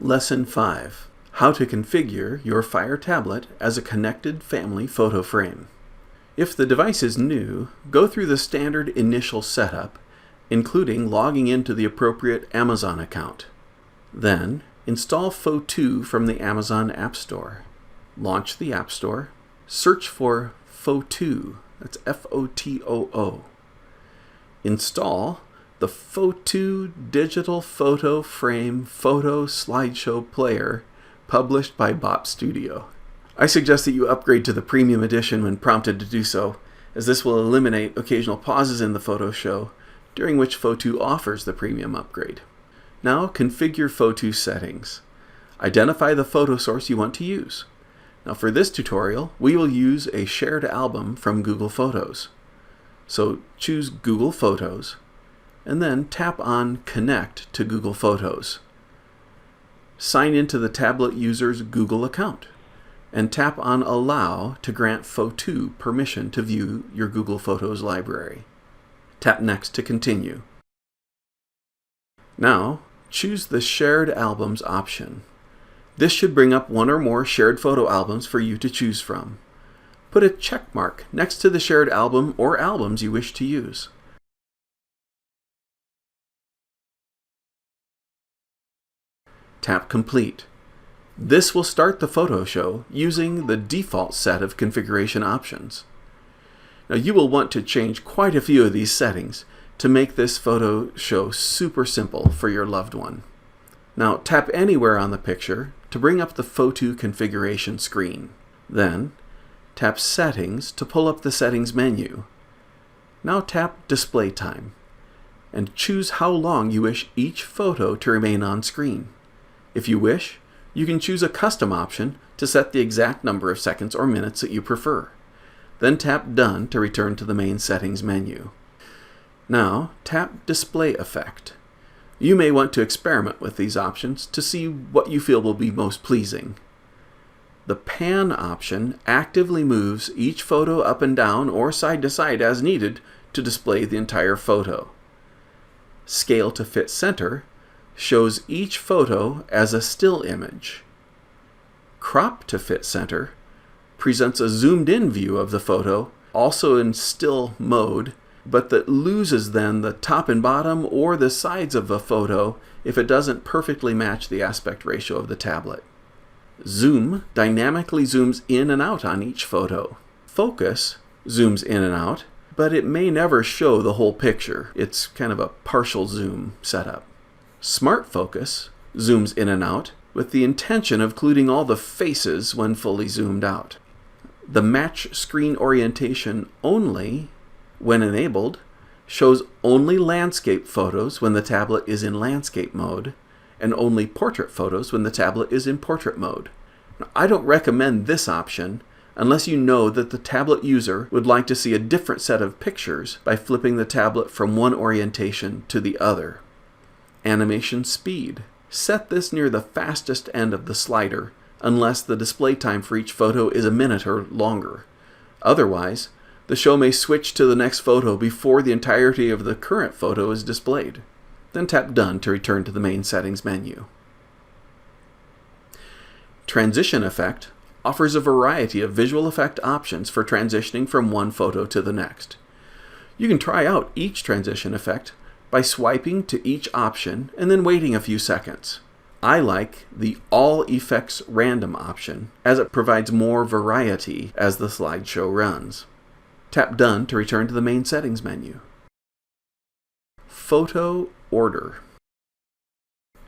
Lesson 5. How to configure your Fire tablet as a connected family photo frame. If the device is new, go through the standard initial setup, including logging into the appropriate Amazon account. Then, install Fotoo from the Amazon App Store. Launch the App Store. Search for Fotoo. That's F-O-T-O-O. Install the Fotoo Digital Photo Frame Photo Slideshow Player published by Bop Studio. I suggest that you upgrade to the Premium Edition when prompted to do so, as this will eliminate occasional pauses in the photo show, during which Fotoo offers the premium upgrade. Now configure Fotoo settings. Identify the photo source you want to use. Now for this tutorial, we will use a shared album from Google Photos. So choose Google Photos, and then tap on Connect to Google Photos. Sign into the tablet user's Google account, and tap on Allow to grant Fotoo permission to view your Google Photos library. Tap Next to continue. Now, choose the Shared Albums option. This should bring up one or more shared photo albums for you to choose from. Put a check mark next to the shared album or albums you wish to use. Tap Complete. This will start the photo show using the default set of configuration options. Now you will want to change quite a few of these settings to make this photo show super simple for your loved one. Now tap anywhere on the picture to bring up the Fotoo configuration screen. Then tap Settings to pull up the Settings menu. Now tap Display Time and choose how long you wish each photo to remain on screen. If you wish, you can choose a custom option to set the exact number of seconds or minutes that you prefer. Then tap Done to return to the main settings menu. Now tap Display Effect. You may want to experiment with these options to see what you feel will be most pleasing. The Pan option actively moves each photo up and down or side to side as needed to display the entire photo. Scale to Fit Center shows each photo as a still image. Crop to Fit Center presents a zoomed-in view of the photo, also in still mode, but that loses then the top and bottom or the sides of a photo if it doesn't perfectly match the aspect ratio of the tablet. Zoom dynamically zooms in and out on each photo. Focus zooms in and out, but it may never show the whole picture. It's kind of a partial zoom setup. Smart Focus zooms in and out with the intention of including all the faces when fully zoomed out. The Match Screen Orientation Only, when enabled, shows only landscape photos when the tablet is in landscape mode, and only portrait photos when the tablet is in portrait mode. Now, I don't recommend this option unless you know that the tablet user would like to see a different set of pictures by flipping the tablet from one orientation to the other. Animation Speed. Set this near the fastest end of the slider unless the display time for each photo is a minute or longer. Otherwise, the show may switch to the next photo before the entirety of the current photo is displayed. Then tap Done to return to the main settings menu. Transition Effect offers a variety of visual effect options for transitioning from one photo to the next. You can try out each transition effect by swiping to each option and then waiting a few seconds. I like the All Effects Random option, as it provides more variety as the slideshow runs. Tap Done to return to the main settings menu. Photo Order.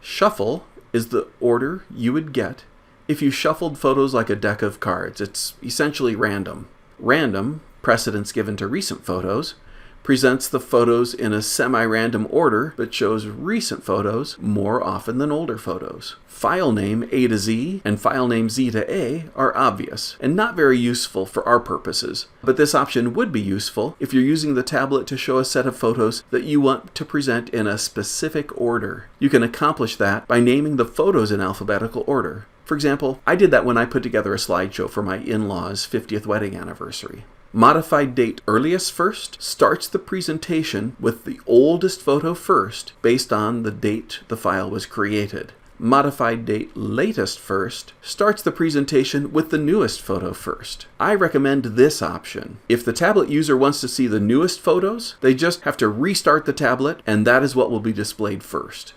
Shuffle is the order you would get if you shuffled photos like a deck of cards. It's essentially random. Random, precedence given to recent photos, presents the photos in a semi-random order, but shows recent photos more often than older photos. File name A to Z and file name Z to A are obvious and not very useful for our purposes, but this option would be useful if you're using the tablet to show a set of photos that you want to present in a specific order. You can accomplish that by naming the photos in alphabetical order. For example, I did that when I put together a slideshow for my in-laws' 50th wedding anniversary. Modified Date Earliest First starts the presentation with the oldest photo first based on the date the file was created. Modified date latest first starts the presentation with the newest photo first. I recommend this option. If the tablet user wants to see the newest photos, they just have to restart the tablet, and that is what will be displayed first.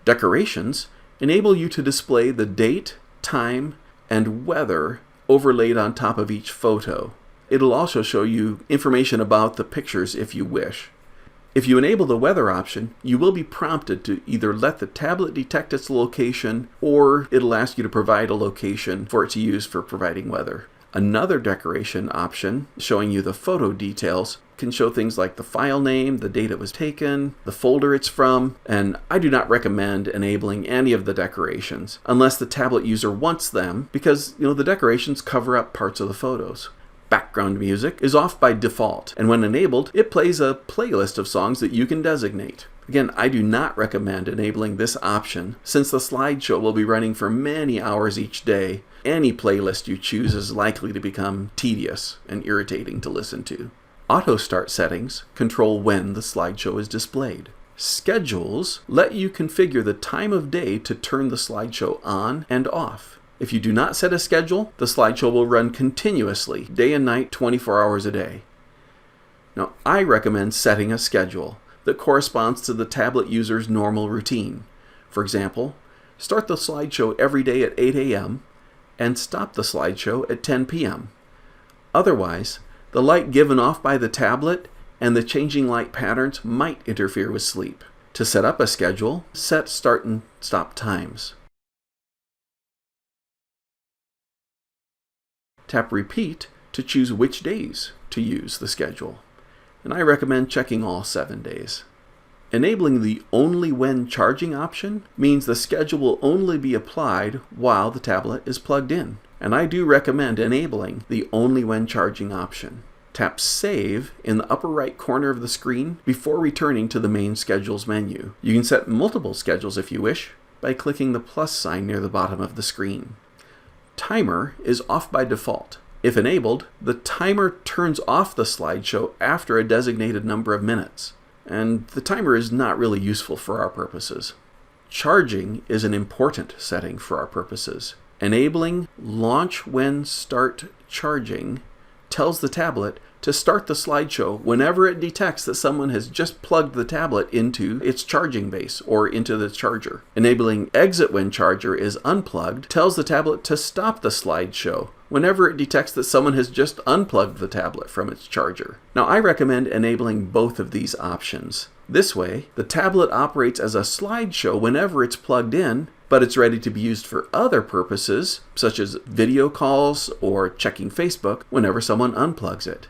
Decorations enable you to display the date, time, and weather overlaid on top of each photo. It'll also show you information about the pictures if you wish. If you enable the weather option, you will be prompted to either let the tablet detect its location, or it'll ask you to provide a location for it to use for providing weather. Another decoration option, showing you the photo details, can show things like the file name, the date it was taken, the folder it's from, and I do not recommend enabling any of the decorations unless the tablet user wants them, because the decorations cover up parts of the photos. Background music is off by default, and when enabled, it plays a playlist of songs that you can designate. Again, I do not recommend enabling this option, since the slideshow will be running for many hours each day. Any playlist you choose is likely to become tedious and irritating to listen to. Auto start settings control when the slideshow is displayed. Schedules let you configure the time of day to turn the slideshow on and off. If you do not set a schedule, the slideshow will run continuously, day and night, 24 hours a day. Now, I recommend setting a schedule that corresponds to the tablet user's normal routine. For example, start the slideshow every day at 8 a.m. and stop the slideshow at 10 p.m. Otherwise, the light given off by the tablet and the changing light patterns might interfere with sleep. To set up a schedule, set start and stop times. Tap Repeat to choose which days to use the schedule, and I recommend checking all 7 days. Enabling the Only When Charging option means the schedule will only be applied while the tablet is plugged in, and I do recommend enabling the Only When Charging option. Tap Save in the upper right corner of the screen before returning to the main Schedules menu. You can set multiple schedules if you wish by clicking the plus sign near the bottom of the screen. Timer is off by default. If enabled, the timer turns off the slideshow after a designated number of minutes, and the timer is not really useful for our purposes. Charging is an important setting for our purposes. Enabling Launch When Start Charging tells the tablet to start the slideshow whenever it detects that someone has just plugged the tablet into its charging base or into the charger. Enabling Exit When Charger is unplugged tells the tablet to stop the slideshow whenever it detects that someone has just unplugged the tablet from its charger. Now, I recommend enabling both of these options. This way, the tablet operates as a slideshow whenever it's plugged in, but it's ready to be used for other purposes, such as video calls or checking Facebook, whenever someone unplugs it.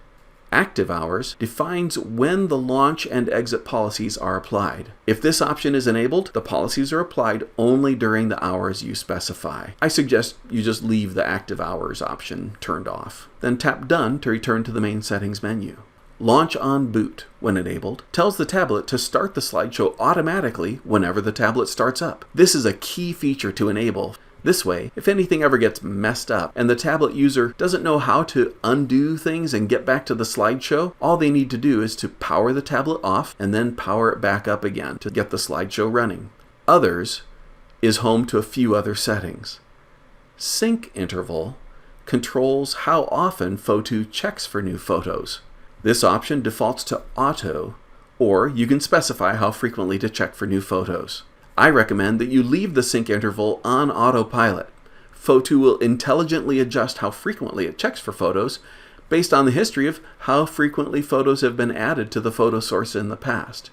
Active hours defines when the launch and exit policies are applied. If this option is enabled, the policies are applied only during the hours you specify. I suggest you just leave the active hours option turned off. Then tap Done to return to the main settings menu. Launch on Boot, when enabled, tells the tablet to start the slideshow automatically whenever the tablet starts up. This is a key feature to enable. This way, if anything ever gets messed up and the tablet user doesn't know how to undo things and get back to the slideshow, all they need to do is to power the tablet off and then power it back up again to get the slideshow running. Others is home to a few other settings. Sync interval controls how often Fotoo checks for new photos. This option defaults to auto, or you can specify how frequently to check for new photos. I recommend that you leave the sync interval on autopilot. Fotoo will intelligently adjust how frequently it checks for photos based on the history of how frequently photos have been added to the photo source in the past.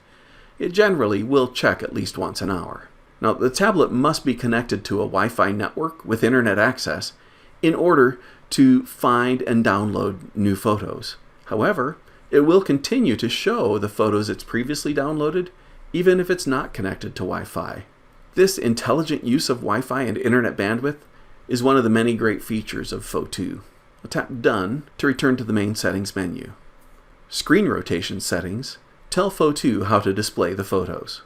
It generally will check at least once an hour. Now, the tablet must be connected to a Wi-Fi network with internet access in order to find and download new photos. However, it will continue to show the photos it's previously downloaded even if it's not connected to Wi-Fi. This intelligent use of Wi-Fi and internet bandwidth is one of the many great features of Fotoo. I'll tap Done to return to the main settings menu. Screen rotation settings tell Fotoo how to display the photos.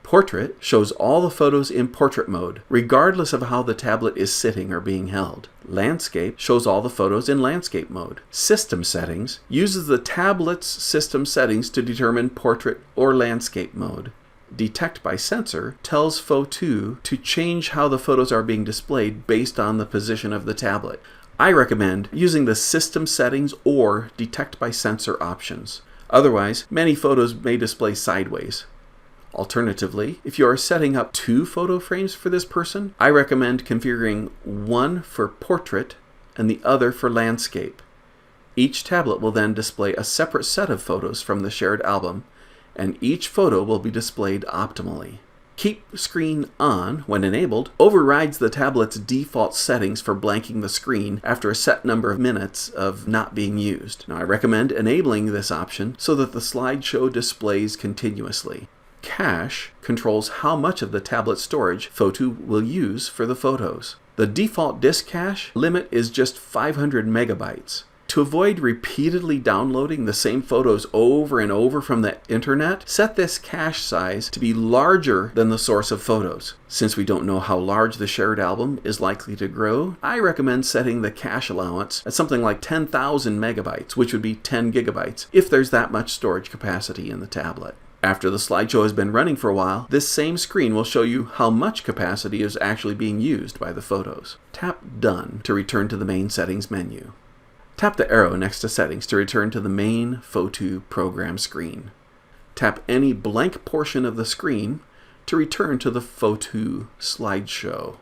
Portrait shows all the photos in portrait mode, regardless of how the tablet is sitting or being held. Landscape shows all the photos in landscape mode. System settings uses the tablet's system settings to determine portrait or landscape mode. Detect by Sensor tells Fotoo to change how the photos are being displayed based on the position of the tablet. I recommend using the System Settings or Detect by Sensor options. Otherwise, many photos may display sideways. Alternatively, if you are setting up 2 photo frames for this person, I recommend configuring one for portrait and the other for landscape. Each tablet will then display a separate set of photos from the shared album, and each photo will be displayed optimally. Keep Screen On, when enabled, overrides the tablet's default settings for blanking the screen after a set number of minutes of not being used. Now, I recommend enabling this option so that the slideshow displays continuously. Cache controls how much of the tablet storage Fotoo will use for the photos. The default disk cache limit is just 500 megabytes. To avoid repeatedly downloading the same photos over and over from the internet, set this cache size to be larger than the source of photos. Since we don't know how large the shared album is likely to grow, I recommend setting the cache allowance at something like 10,000 megabytes, which would be 10 gigabytes, if there's that much storage capacity in the tablet. After the slideshow has been running for a while, this same screen will show you how much capacity is actually being used by the photos. Tap Done to return to the main settings menu. Tap the arrow next to Settings to return to the main Fotoo program screen. Tap any blank portion of the screen to return to the Fotoo slideshow.